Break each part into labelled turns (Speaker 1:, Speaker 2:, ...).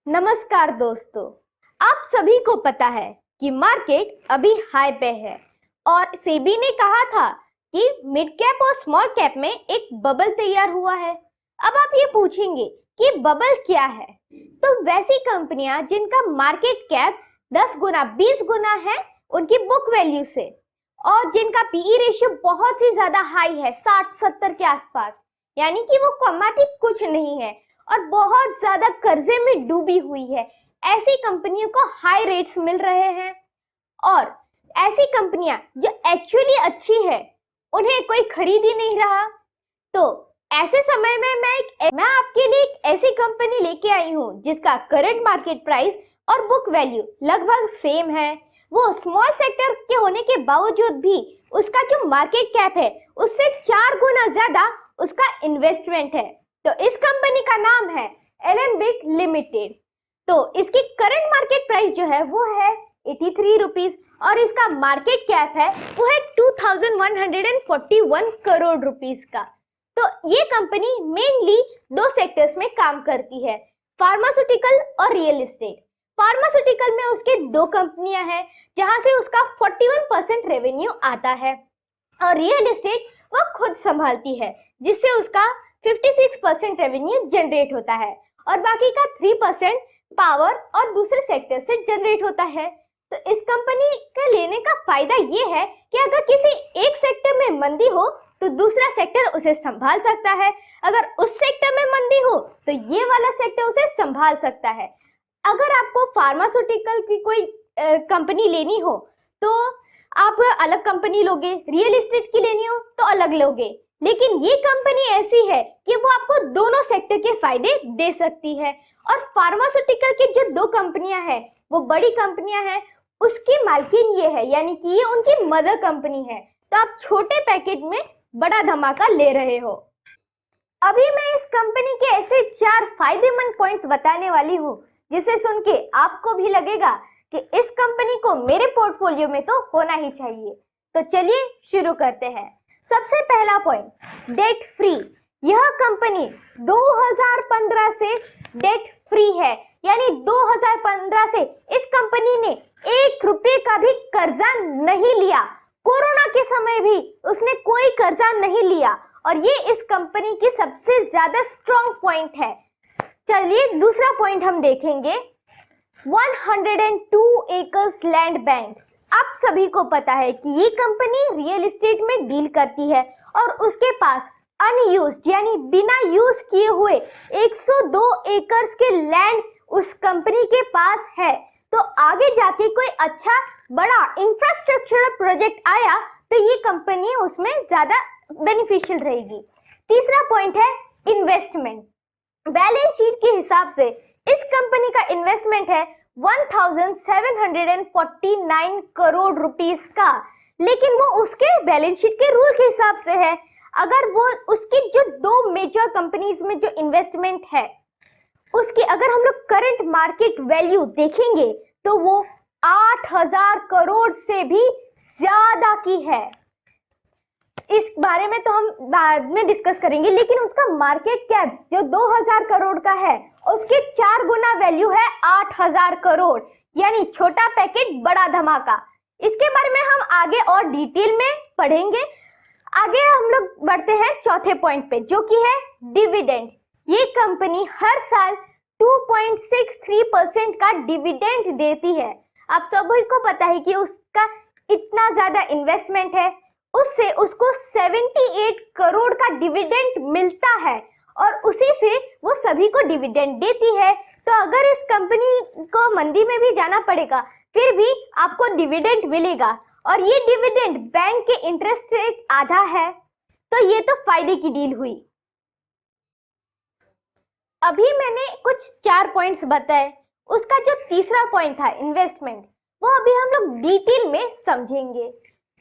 Speaker 1: नमस्कार दोस्तों। आप सभी को पता है कि मार्केट अभी हाई पे है और सेबी ने कहा था कि मिड कैप और स्मॉल कैप में एक बबल तैयार हुआ है। अब आप ये पूछेंगे कि बबल क्या है, तो वैसी कंपनियां जिनका मार्केट कैप 10 गुना 20 गुना है उनकी बुक वैल्यू से और जिनका पीई रेशियो बहुत ही ज्यादा हाई है 60-70 के आसपास, यानी कि वो कमाती कुछ नहीं है और बहुत ज्यादा कर्जे में डूबी हुई है, ऐसी कंपनियों को हाई रेट्स मिल रहे हैं। और ऐसी कंपनियां जो एक्चुअली अच्छी है उन्हें कोई खरीद ही नहीं रहा। तो ऐसे समय में मैं आपके लिए एक ऐसी कंपनी लेके आई हूँ जिसका करंट मार्केट प्राइस और बुक वैल्यू लगभग सेम है। वो स्मॉल सेक्टर के होने के बावजूद भी उसका जो मार्केट कैप है उससे 4 गुना ज्यादा उसका इन्वेस्टमेंट है। तो इस कंपनी का नाम है एलेंबिक लिमिटेड। तो इसकी करंट मार्केट प्राइस जो है वो है 83 रुपीज और इसका मार्केट कैप है वो है 2141 करोड़ रुपीस का। तो ये कंपनी मेनली दो सेक्टर्स में काम करती है, फार्मास्यूटिकल और रियल एस्टेट। फार्मास्यूटिकल में उसके दो कंपनियां हैं जहां से उसका 41% रेवेन्यू आता है और रियल एस्टेट वो खुद संभालती है जिससे उसका 56% रेवेन्यू जनरेट होता है और बाकी का 3% पावर और दूसरे सेक्टर से जनरेट होता है। तो इस कंपनी का लेने का फायदा ये है कि अगर किसी एक सेक्टर में मंदी हो तो दूसरा सेक्टर उसे संभाल सकता है, अगर उस सेक्टर में मंदी हो तो ये वाला सेक्टर उसे संभाल सकता है। अगर आपको फार्मास्यूटिकल की कोई कंपनी लेनी हो तो आप अलग कंपनी लोगे, रियल एस्टेट की लेनी हो तो अलग लोगे, लेकिन ये कंपनी ऐसी है कि वो आपको दोनों सेक्टर के फायदे दे सकती है। और फार्मास्यूटिकल की जो दो कंपनियां हैं वो बड़ी कंपनियां हैं, उसकी मालकिन ये है, यानी कि ये उनकी मदर कंपनी है। तो आप छोटे पैकेज में बड़ा धमाका ले रहे हो। अभी मैं इस कंपनी के ऐसे 4 फायदेमंद पॉइंट्स बताने वाली हूँ जिसे सुन के आपको भी लगेगा कि इस कंपनी को मेरे पोर्टफोलियो में तो होना ही चाहिए। तो चलिए शुरू करते हैं। सबसे पहला पॉइंट, डेट फ्री। यह कंपनी 2015 से डेट फ्री है, यानी 2015 से इस कंपनी ने 1 रुपये का भी कर्जा नहीं लिया। कोरोना के समय भी उसने कोई कर्जा नहीं लिया और ये इस कंपनी की सबसे ज्यादा स्ट्रॉन्ग पॉइंट है। चलिए दूसरा पॉइंट हम देखेंगे, 102 एकर्स लैंड बैंक। आप सभी को पता है कि ये कंपनी रियल एस्टेट में डील करती है और उसके पास अनयूज्ड यानी बिना यूज किए हुए 102 एकर्स के लैंड उस कंपनी के पास है। तो आगे जाके कोई अच्छा बड़ा इंफ्रास्ट्रक्चरल प्रोजेक्ट आया तो ये कंपनी उसमें ज्यादा बेनिफिशियल रहेगी। तीसरा पॉइंट है इन्वेस्टमेंट। बैलेंस शीट के हिसाब से इस कंपनी का इन्वेस्टमेंट है 1749 करोड़ रुपीस का, लेकिन वो उसके बैलेंस शीट के रूल के हिसाब से है। अगर वो उसकी जो दो मेजर कंपनीज में जो इन्वेस्टमेंट है उसकी अगर हम लोग करंट मार्केट वैल्यू देखेंगे तो वो 8000 करोड़ से भी ज्यादा की है। इस बारे में तो हम बाद में डिस्कस करेंगे, लेकिन उसका मार्केट कैप जो 2000 करोड़ का है उसके 4 गुना वैल्यू है 8000 करोड़, यानी छोटा पैकेट बड़ा धमाका। इसके बारे में हम आगे और डिटेल में पढ़ेंगे। आगे हम लोग बढ़ते हैं चौथे पॉइंट पे जो कि है डिविडेंड। ये कंपनी हर साल 2.63% का डिविडेंड देती है। आप सभी को पता है कि उसका इतना ज्यादा इन्वेस्टमेंट है, उससे उसको 78 करोड़ का डिविडेंड मिलता है और उसी से वो सभी को डिविडेंड देती है। तो अगर इस कंपनी को मंदी में भी जाना पड़ेगा फिर भी आपको डिविडेंड मिलेगा और ये डिविडेंड बैंक के इंटरेस्ट से आधा है। तो ये तो फायदे की डील हुई। अभी मैंने कुछ 4 पॉइंट्स बताए, उसका जो तीसरा पॉइंट था इन्वेस्टमेंट, वो अभी हम लोग डिटेल में समझेंगे।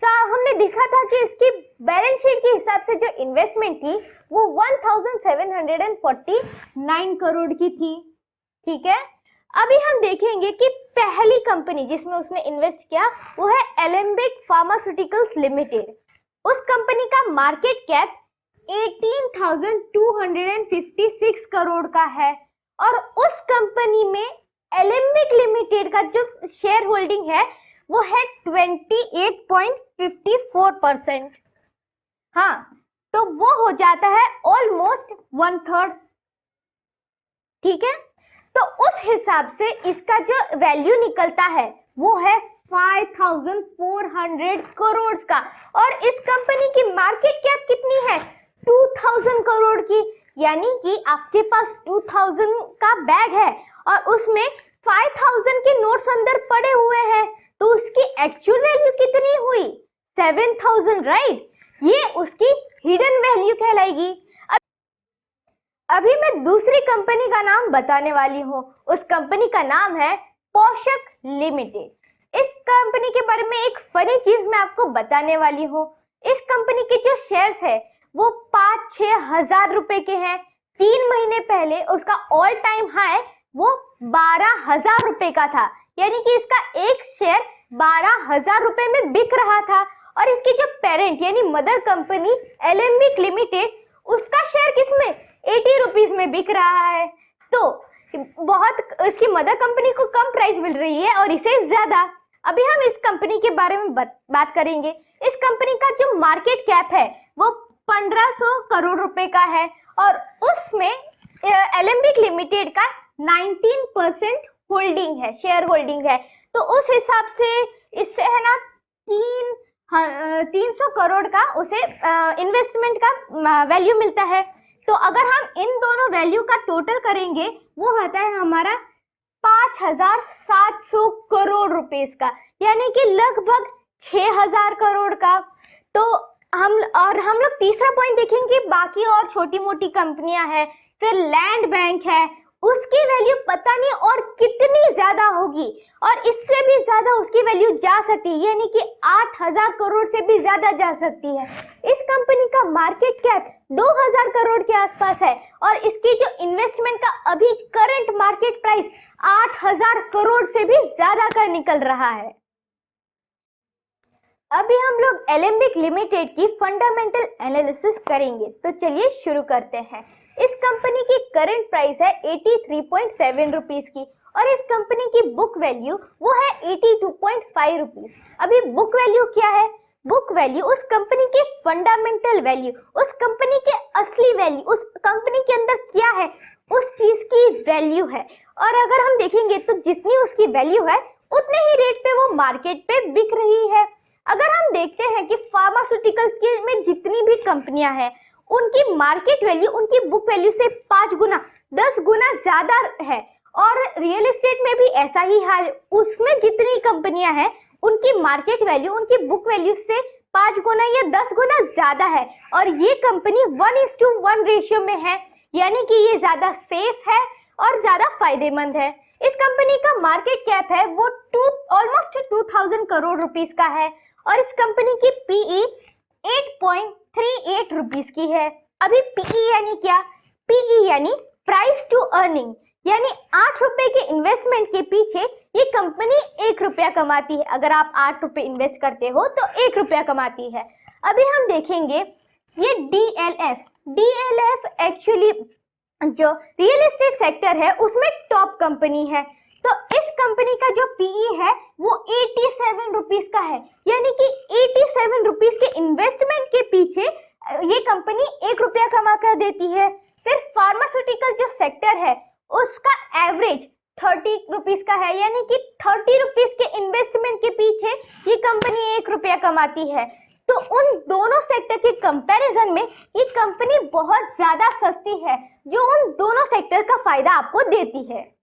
Speaker 1: तो हमने देखा था कि इसकी बैलेंस शीट के हिसाब से जो इन्वेस्टमेंट थी वो 1749 करोड़ की थी। ठीक है, अभी हम देखेंगे कि पहली कंपनी जिसमें उसने इन्वेस्ट किया वो है एलेंबिक फार्मास्यूटिकल्स लिमिटेड। उस कंपनी का मार्केट कैप 18,256 करोड़ का है और उस कंपनी में एलेम्बिक लिमिटेड का जो शेयर होल्डिंग है वो है 28.54%। हाँ, तो वो हो जाता है ऑलमोस्ट 1/3। ठीक है, तो उस हिसाब से इसका जो वैल्यू निकलता है वो है 5400 करोड़ का। और इस कंपनी की मार्केट कैप कितनी है? 2000 करोड़ की। यानी कि आपके पास 2000 का बैग है और उसमें 5000 के नोट्स अंदर पड़े हुए हैं, तो उसकी एक्चुअल वैल्यू कितनी हुई? 7000, राइट? ये उसकी हिडन वैल्यू कहलाएगी। अभी मैं दूसरी कंपनी का नाम बताने वाली हूँ। उस कंपनी का नाम है पोषक लिमिटेड। इस कंपनी के बारे में एक फनी चीज मैं आपको बताने वाली हूँ। इस कंपनी के जो शेयर्स है वो 5-6 हजार रुपए के हैं। 3 महीने पहले उसका ऑल टाइम हाई वो 12,000 रुपए का था। यानी कि इसका एक शेयर 12,000 रुपए में बिक रहा था। और इसकी जो पेरेंट यानी मदर कंपनी एलेम्बिक लिमिटेड, उसका शेयर किसमें? 80 रुपीज में बिक रहा है। तो बहुत इसकी मदर कंपनी को कम प्राइस मिल रही है और इसे ज्यादा। अभी हम इस कंपनी के बारे में बात करेंगे। इस कंपनी का जो मार्केट कैप है वो 1500 करोड़ रुपए का है और उसमें एलेम्बिक लिमिटेड का 19% होल्डिंग है, शेयर होल्डिंग है। तो उस हिसाब से इससे है ना 300 करोड़ का उसे इन्वेस्टमेंट का वैल्यू मिलता है। तो अगर हम इन दोनों वैल्यू का टोटल करेंगे वो आता है हमारा 5700 करोड़ रुपए का, यानी कि लगभग 6000 करोड़ का। तो हम लोग तीसरा पॉइंट देखेंगे, बाकी और छोटी मोटी कंपनियां हैं, फिर लैंड बैंक है, उसकी वैल्यू पता नहीं और कितनी ज्यादा होगी और इससे भी ज्यादा उसकी वैल्यू जा सकती है, यानी कि 8000 करोड़ से भी ज्यादा जा सकती है। इस कंपनी का मार्केट कैप 2000 करोड़ के आसपास है और इसकी जो इन्वेस्टमेंट का अभी करंट मार्केट प्राइस 8000 करोड़ से भी ज्यादा का निकल रहा है। अभी हम लोग एलेम्बिक लिमिटेड की फंडामेंटल एनालिसिस करेंगे, तो चलिए शुरू करते हैं। इस कंपनी की करंट प्राइस है 83.7 रुपीज की और इस कंपनी की बुक वैल्यू वो है 82.5 रुपीज। अभी बुक वैल्यू क्या है? बुक वैल्यू उस कंपनी की फंडामेंटल वैल्यू, उस कंपनी के असली वैल्यू, उस कंपनी के अंदर क्या है उस चीज की वैल्यू है। और अगर हम देखेंगे तो जितनी उसकी वैल्यू है उतने ही रेट पे वो मार्केट पे बिक रही है। अगर हम देखते हैं कि फार्मास्यूटिकल्स में जितनी भी कंपनियां हैं उनकी मार्केट वैल्यू उनकी बुक वैल्यू से 5 गुना 10 गुना ज्यादा है। और रियल एस्टेट में भी ऐसा ही हाल, उसमें जितनी कंपनियां हैं उनकी मार्केट वैल्यू उनकी बुक वैल्यू से 5 गुना या 10 गुना ज्यादा है और ये कंपनी 1:1 रेशियो में है, यानी कि ये ज्यादा सेफ है और ज्यादा फायदेमंद है। इस कंपनी का मार्केट कैप है वो ऑलमोस्ट 2000 करोड़ रुपीस का है और इस कंपनी की पीई 8.38 रुपीस की है। अभी पीई यानी क्या? पीई यानी प्राइस टू अर्निंग, यानी 8 रुपए के इन्वेस्टमेंट के पीछे ये कंपनी 1 रुपया कमाती है। अगर आप 8 रुपए इन्वेस्ट करते हो तो 1 रुपया कमाती है। अभी हम देखेंगे ये डीएलएफ एक्चुअली जो रियल एस्टेट सेक्टर है उसमें टॉप कंपनी है। तो इस कंपनी का जो पीई है वो 87 रुपीस का है, यानी कि 87 रुपीस के इन्वेस्टमेंट के पीछे ये कंपनी 1 रुपया कमा कर देती है। फिर फार्मास्यूटिकल जो सेक्टर है उसका एवरेज 30 रुपीस का है, यानी कि 30 रुपीस के इन्वेस्टमेंट के पीछे ये कंपनी 1 रुपया कमाती है। तो उन दोनों सेक्टर के कंपैरिजन में ये कंपनी बहुत ज्यादा सस्ती है, जो उन दोनों सेक्टर का फायदा आपको देती है।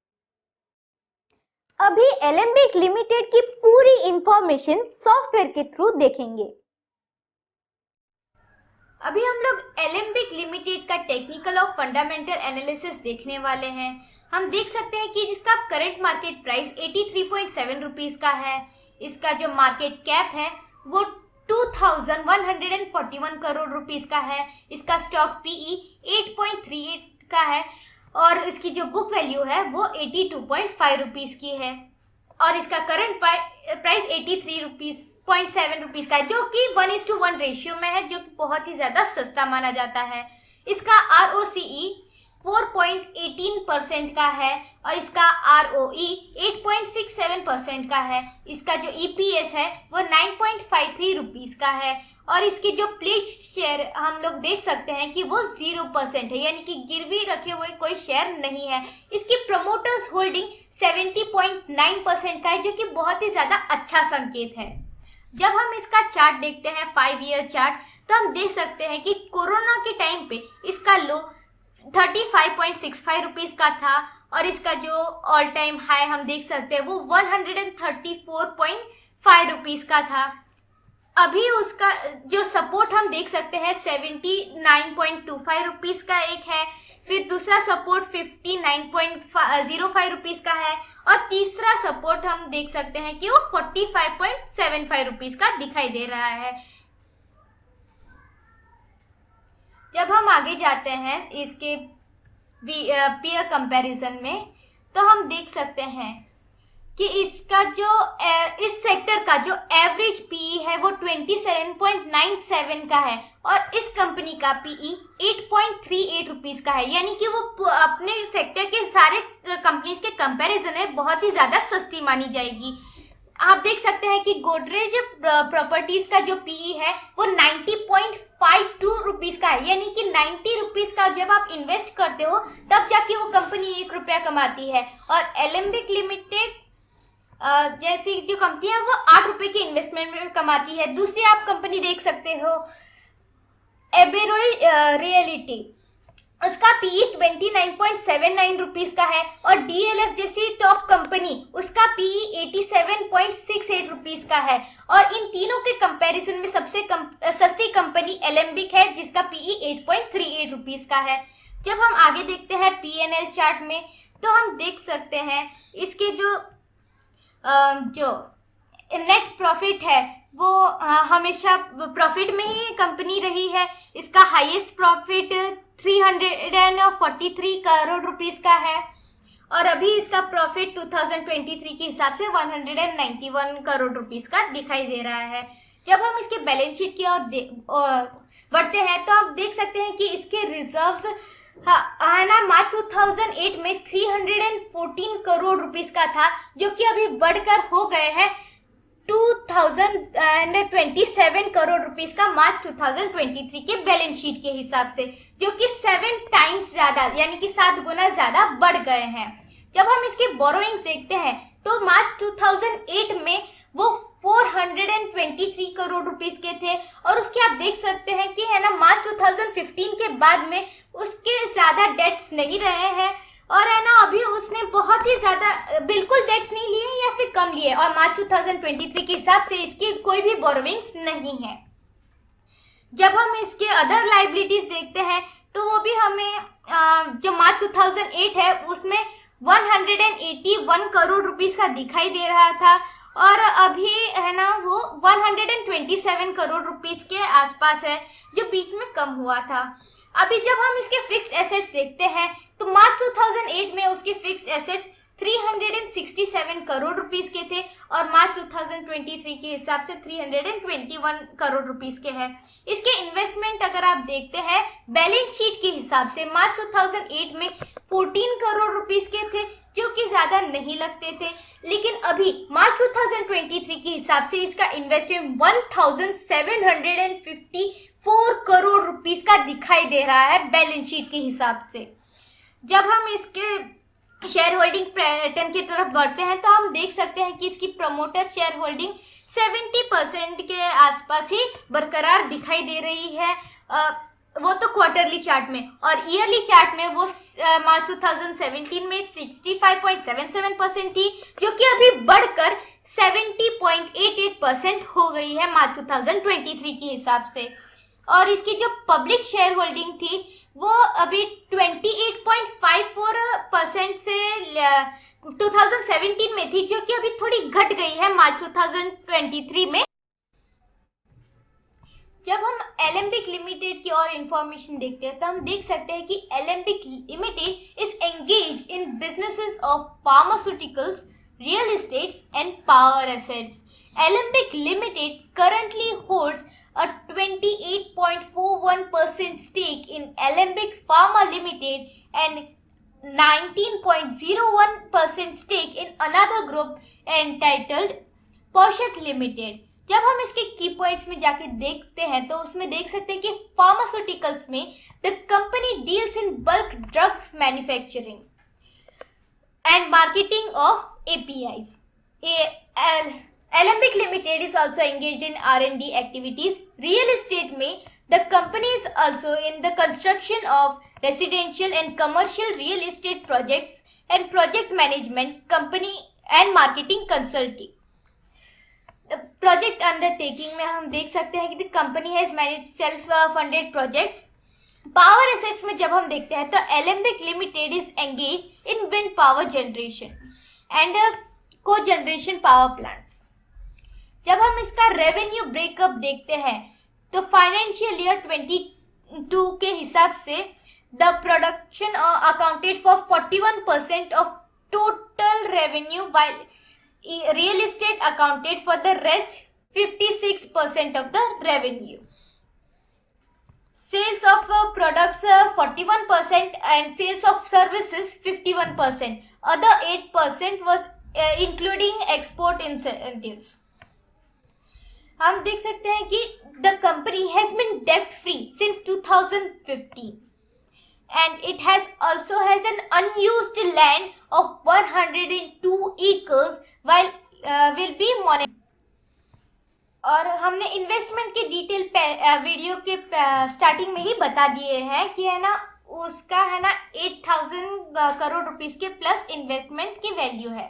Speaker 1: अभी एलेम्बिक लिमिटेड की पूरी इंफॉर्मेशन सॉफ्टवेयर के थ्रू देखेंगे। अभी हम लोग एलेम्बिक लिमिटेड का टेक्निकल और फंडामेंटल एनालिसिस देखने वाले हैं। हम देख सकते हैं कि जिसका करंट मार्केट प्राइस 83.7 रुपीस का है, इसका जो मार्केट कैप है वो 2141 करोड़ रुपीस का है, इसका स्टॉक पीई 8.38 का है और इसकी जो बुक वैल्यू है वो 82.5 रुपीस की है और इसका करंट प्राइस 83.7 रुपीस का है, जो कि 1:1 रेशियो में है, जो कि बहुत ही ज्यादा सस्ता माना जाता है। इसका ROCE 4.18% का है और इसका ROE 8.67% का है। इसका जो EPS है वो 9.53 रुपीस का है और इसकी जो प्लेज शेयर हम लोग देख सकते हैं कि वो 0% है, यानी कि गिरवी रखे हुए कोई शेयर नहीं है। इसकी प्रमोटर्स होल्डिंग 70.9% का है, जो कि बहुत ही ज्यादा अच्छा संकेत है। जब हम इसका चार्ट देखते हैं 5 ईयर चार्ट, तो हम देख सकते हैं कि कोरोना के टाइम पे इसका लो 35.65 रुपीस का था और इसका जो ऑल टाइम हाई हम देख सकते हैं वो 134.5 रुपीस का था। अभी उसका जो सपोर्ट हम देख सकते हैं 79.25 रुपीस का एक है, फिर दूसरा सपोर्ट 59.05 रुपीस का है और तीसरा सपोर्ट हम देख सकते हैं कि वो 45.75 रुपीस का दिखाई दे रहा है। जब हम आगे जाते हैं इसके पीयर कंपैरिजन में, तो हम देख सकते हैं कि इसका जो इस सेक्टर का जो एवरेज पीई है वो 27.97 का है और इस कंपनी का पीई 8.38 रुपीस का है, यानी कि वो अपने सेक्टर के सारे कंपनीज के कंपैरिजन में बहुत ही ज्यादा सस्ती मानी जाएगी। आप देख सकते हैं कि गोदरेज प्रॉपर्टीज का जो पीई है वो 90.52 रुपीस का है, यानी कि 90 रुपीस का जब आप इन्वेस्ट करते हो तब जाके वो कंपनी 1 रुपया कमाती है। और एलेम्बिक लिमिटेड जैसी जो कंपनी है वो 8 रुपए की इन्वेस्टमेंट में कमाती है। दूसरी आप कंपनी देख सकते हो एबेरोई रियलिटी, उसका पीई 29.79 रुपीस का है और DLF जैसी टॉप कंपनी उसका पीई 87.68 रुपीस का है और इन तीनों के कंपैरिजन में सबसे सस्ती कंपनी एलेम्बिक है जिसका पीई 8.38 रुपीस का है। जब हम आगे देखते हैं PNL चार्ट में, तो हम देख सकते हैं इसके जो नेट प्रॉफिट है वो हमेशा प्रॉफिट में ही कंपनी रही है। इसका हाईएस्ट प्रॉफिट 343 करोड़ रुपीस का है और अभी इसका प्रॉफिट 2023 के हिसाब से 191 करोड़ रुपीस का दिखाई दे रहा है। जब हम इसके बैलेंस शीट की ओर बढ़ते हैं तो आप देख सकते हैं कि इसके रिजर्व्स है ना मार्च 2008 में 314 करोड़ रुपीस का था, जो कि अभी बढ़कर हो गए हैं 2027 करोड़ रुपीस का मार्च 2023 के बैलेंस शीट के हिसाब से, जो कि 7 टाइम्स ज्यादा यानी कि 7 गुना ज्यादा बढ़ गए हैं। जब हम इसके बोरोइंग्स देखते हैं तो मार्च 2008 में वो 423 करोड़ रुपीस के थे और उसके आप देख सकते हैं कि है ना मार्च 2015 के बाद में उसके ज्यादा डेट्स नहीं रहे हैं और है ना अभी उसने बहुत ही ज्यादा बिल्कुल डेट्स नहीं लिए या फिर कम लिए और मार्च 2023 के हिसाब से इसकी कोई भी बोरोइंग्स नहीं है। जब हम इसके अदर लाइबिलिटीज देखते हैं तो वो भी हमें जो मार्च 2008 है उसमें 181 करोड़ रुपीस का दिखाई दे रहा था और अभी है ना वो 127 करोड़ रुपीस के आसपास है, जो बीच में कम हुआ था। अभी जब हम इसके फिक्स्ड एसेट्स देखते हैं तो मार्च 2008 में उसके फिक्स्ड एसेट्स 367 करोड़ रुपीस के थे और मार्च 2023 के हिसाब से 321 करोड़ रुपीस के हैं। इसके इन्वेस्टमेंट अगर आप देखते हैं बैलेंस शीट के हिसाब से मार्च 2008 में 14 करोड़ रुपीस के थे, जो कि ज्यादा नहीं लगते थे, लेकिन अभी मार्च 2023 के हिसाब से इसका इन्वेस्टमेंट 1754 करोड़ रुपीस का दिखाई दे रहा है बैलेंस शीट के हिसाब से। जब हम इसके शेयर होल्डिंग पैटर्न की तरफ बढ़ते हैं तो हम देख सकते हैं कि इसकी प्रमोटर शेयर होल्डिंग 70% के आसपास ही बरकरार दिखाई दे रही है, वो तो क्वार्टरली चार्ट में, और ईयरली चार्ट में वो मार्च 2017 में 65.77% थी, जो कि अभी बढ़कर 70.88% हो गई है मार्च 2023 के हिसाब से। और इसकी जो पब्लिक शेयर होल्डिंग थी वो अभी 28.54% से 2017 में थी, जो कि अभी थोड़ी घट गई है मार्च 2023 में। जब हम एलेम्बिक लिमिटेड की और इंफॉर्मेशन देखते हैं तो हम देख सकते हैं कि Alembic limited is engage in businesses of pharmaceuticals, real estates and power assets. Alembic Limited currently holds a 28.41% stake in Alembic Pharma Limited and 19.01% stake in another group entitled पोषक लिमिटेड। जब हम इसके की पॉइंट्स में जाके देखते हैं तो उसमें देख सकते हैं कि फार्मास्यूटिकल्स में the company deals in bulk drugs manufacturing and marketing of APIs. Alembic Limited is also engaged in R&D activities. Real estate में the company is also in the construction of residential and commercial real estate projects and project management company and marketing consulting. Project undertaking में हम देख सकते हैं कि the company has manage self funded projects. Power assets में जब हम देखते हैं तो Alembic limited is engage in wind power generation and को जनरेशन पावर प्लांट्स। जब हम इसका रेवेन्यू ब्रेकअप देखते हैं तो फाइनेंशियल ईयर 22 के हिसाब से the production accounted for 41% of total revenue while real estate accounted for the rest 56% of the revenue. Sales of products 41% and sales of services 51%. Other 8% was including export incentives. हम देख सकते हैं कि the company has been debt free since 2015 and it has also has an unused land of 102 acres while will be monetized. और हमने investment के detail video के starting में ही बता दिए हैं कि है ना उसका है ना 8,000 करोड़ रुपीस के प्लस इन्वेस्टमेंट की वैल्यू है।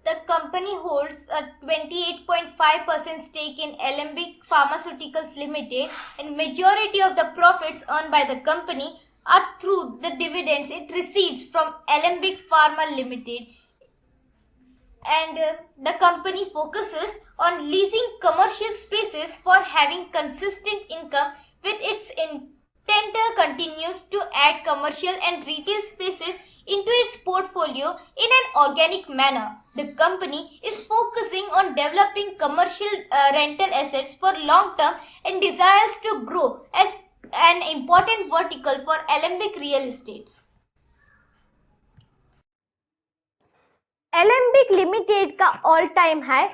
Speaker 1: The company holds a 28.5% stake in Alembic Pharmaceuticals Limited and majority of the profits earned by the company are through the dividends it receives from Alembic Pharma Limited. And the company focuses on leasing commercial spaces for having consistent income with its intent continues to add commercial and retail spaces into its portfolio in an organic manner. The company is focusing on developing commercial rental assets for long term and desires to grow as an important vertical for Alembic real estates. Alembic limited का all time high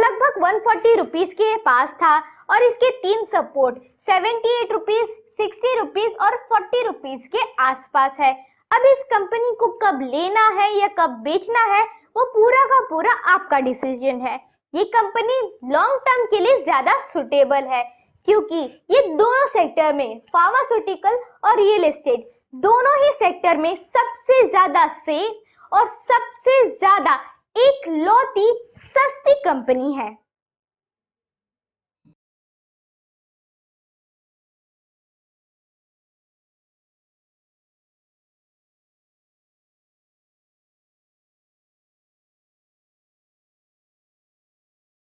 Speaker 1: लगभग 140 rupees के पास था और इसके तीन support 78 rupees, 60 rupees और 40 rupees के आसपास है। अब इस कंपनी को कब लेना है या कब बेचना है वो पूरा का पूरा आपका डिसीजन है। ये कंपनी लॉन्ग टर्म के लिए ज्यादा सुटेबल है क्योंकि ये दोनों सेक्टर में फार्मास्यूटिकल और रियल एस्टेट दोनों ही सेक्टर में सबसे ज्यादा सेफ और सबसे ज्यादा एक लौती सस्ती कंपनी है।